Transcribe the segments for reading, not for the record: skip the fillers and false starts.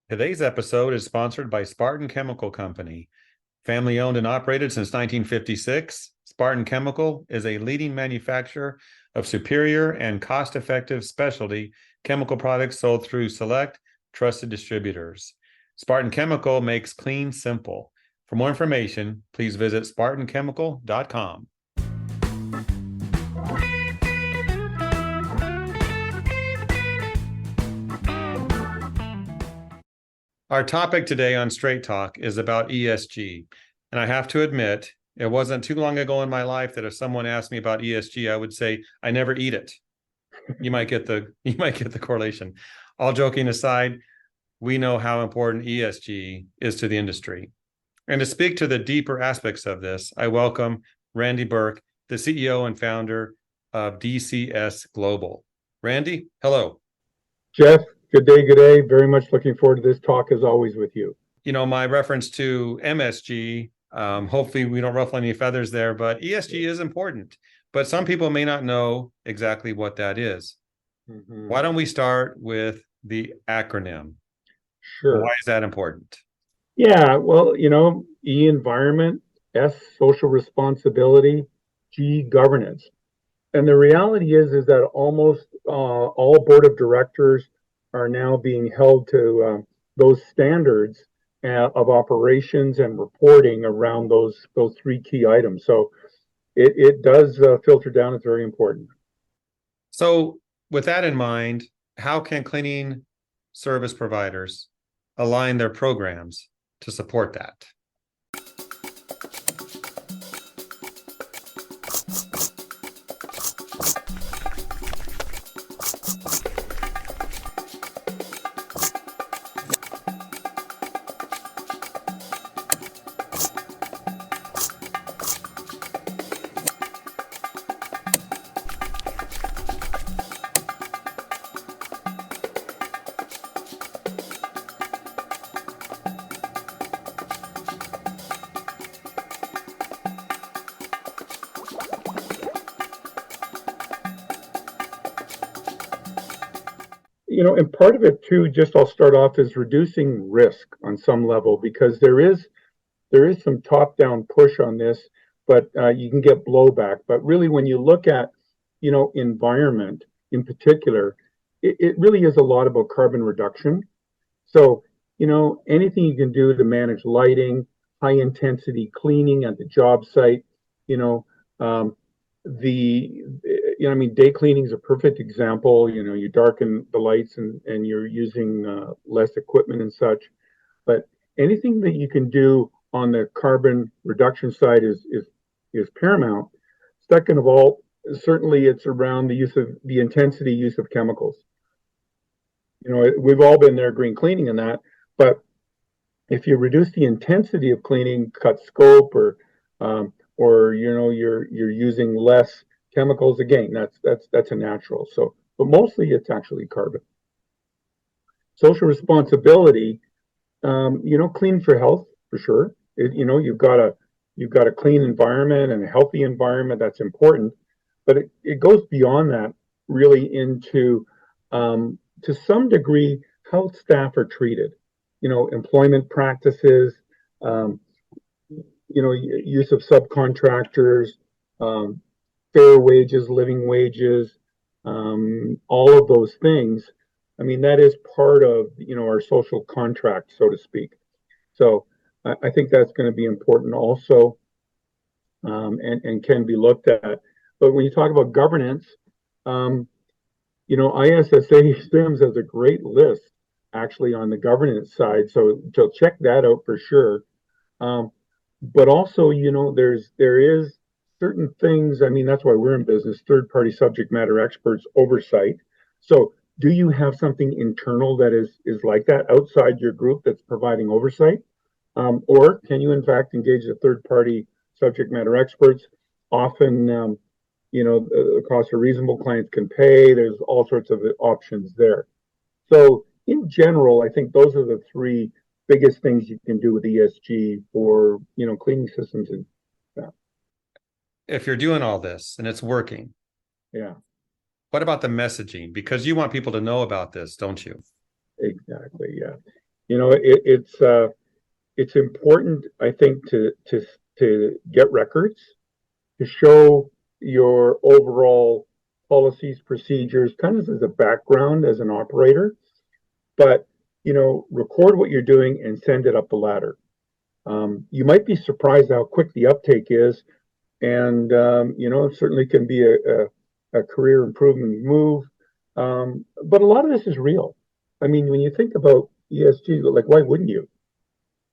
Today's episode is sponsored by Spartan Chemical Company. Family owned and operated since 1956, Spartan Chemical is a leading manufacturer of superior and cost-effective specialty chemical products sold through select, trusted distributors. Spartan Chemical makes clean simple. For more information, please visit spartanchemical.com. Our topic today on Straight Talk is about ESG. And I have to admit, it wasn't too long ago in my life that if someone asked me about ESG, I would say, I never eat it. You might get the correlation. All joking aside, we know how important ESG is to the industry. And to speak to the deeper aspects of this, I welcome Randy Burke, the CEO and founder of DCS Global. Randy, hello. Jeff, good day, good day. Very much looking forward to this talk as always with you. You know, my reference to MSG, hopefully we don't ruffle any feathers there, but ESG is important. But some people may not know exactly what that is. Mm-hmm. Why don't we start with the acronym? Sure. Why is that important? Yeah, well, E, environment, S, social responsibility, G, governance. And the reality is that almost all board of directors are now being held to those standards of operations and reporting around those three key items. So it does filter down. It's very important. So with that in mind, how can cleaning service providers align their programs to support that? And part of it too, just I'll start off, is reducing risk on some level, because there is some top-down push on this, but you can get blowback. But really, when you look at, environment in particular, it really is a lot about carbon reduction. So, anything you can do to manage lighting, high-intensity cleaning at the job site, day cleaning is a perfect example. You darken the lights and you're using less equipment and such. But anything that you can do on the carbon reduction side is paramount. Second of all, certainly it's around the intensity use of chemicals. We've all been there, green cleaning and that, but if you reduce the intensity of cleaning, cut scope, or you're using less chemicals, again, that's a natural. So, but mostly it's actually carbon. Social responsibility, clean for health for sure. You've got a clean environment and a healthy environment. That's important, but it goes beyond that, really, into to some degree how staff are treated. Employment practices, use of subcontractors, fair wages, living wages, all of those things. I mean, that is part of, our social contract, so to speak. So I think that's going to be important also, and can be looked at. But when you talk about governance, ISSA SIMS has a great list actually on the governance side. So check that out for sure. But also, there is certain things. I mean, that's why we're in business, third-party subject matter experts oversight. So do you have something internal that is like that outside your group that's providing oversight? Or can you, in fact, engage the third-party subject matter experts? Often, the cost are reasonable, clients can pay. There's all sorts of options there. So in general, I think those are the three biggest things you can do with ESG for, cleaning systems. And that. If you're doing all this and it's working, yeah, what about the messaging? Because you want people to know about this, don't you? Exactly, yeah. It's important, I think, to get records to show your overall policies, procedures, kind of as a background as an operator. But record what you're doing and send it up the ladder. You might be surprised how quick the uptake is, and it certainly can be a career improvement move. But a lot of this is real. I mean, when you think about ESG, like why wouldn't you?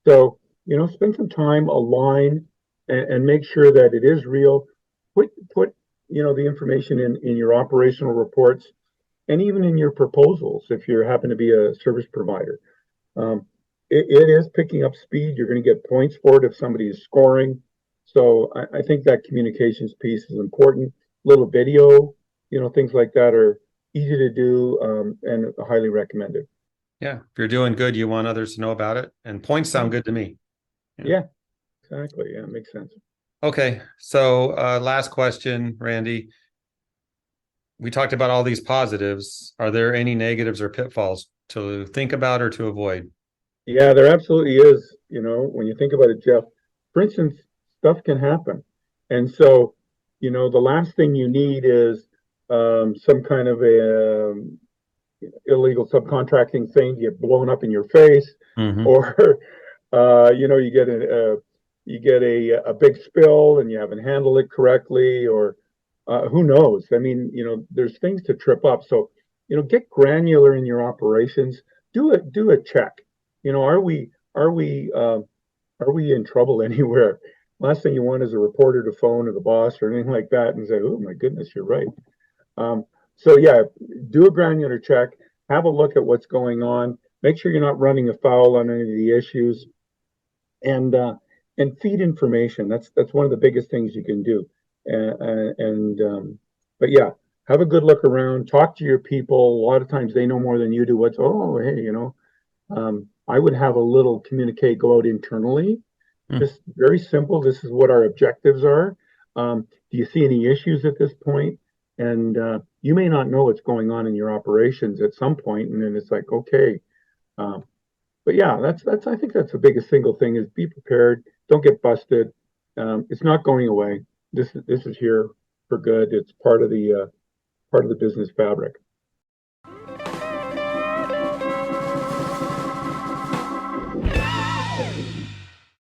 So spend some time, align, and make sure that it is real. Put the information in your operational reports and even in your proposals if you happen to be a service provider. Um, it is picking up speed. You're going to get points for it if somebody is scoring. So I think that communications piece is important. Little video, things like that are easy to do and highly recommended. Yeah. If you're doing good, you want others to know about it. And points sound good to me. Yeah, exactly. Yeah, it makes sense. Okay. So last question, Randy. We talked about all these positives. Are there any negatives or pitfalls to think about or to avoid? Yeah, there absolutely is. When you think about it, Jeff, for instance, stuff can happen. And so, the last thing you need is some kind of a illegal subcontracting thing get blown up in your face, Mm-hmm. or you get a big spill and you haven't handled it correctly, or who knows? I mean, there's things to trip up. So, get granular in your operations. Do a check. Are we in trouble anywhere? Last thing you want is a reporter to phone or the boss or anything like that and say, "Oh my goodness, you're right." Um, so yeah, do a granular check. Have a look at what's going on. Make sure you're not running afoul on any of the issues, and feed information. That's one of the biggest things you can do. But yeah, have a good look around. Talk to your people. A lot of times they know more than you do. Hey, I would have a little communicate go out internally. Mm. Just very simple. This is what our objectives are. Do you see any issues at this point? And you may not know what's going on in your operations at some point, and then it's like, okay. Um, but yeah, that's I think that's the biggest single thing is be prepared. Don't get busted. It's not going away. This is here for good. It's part of the business fabric.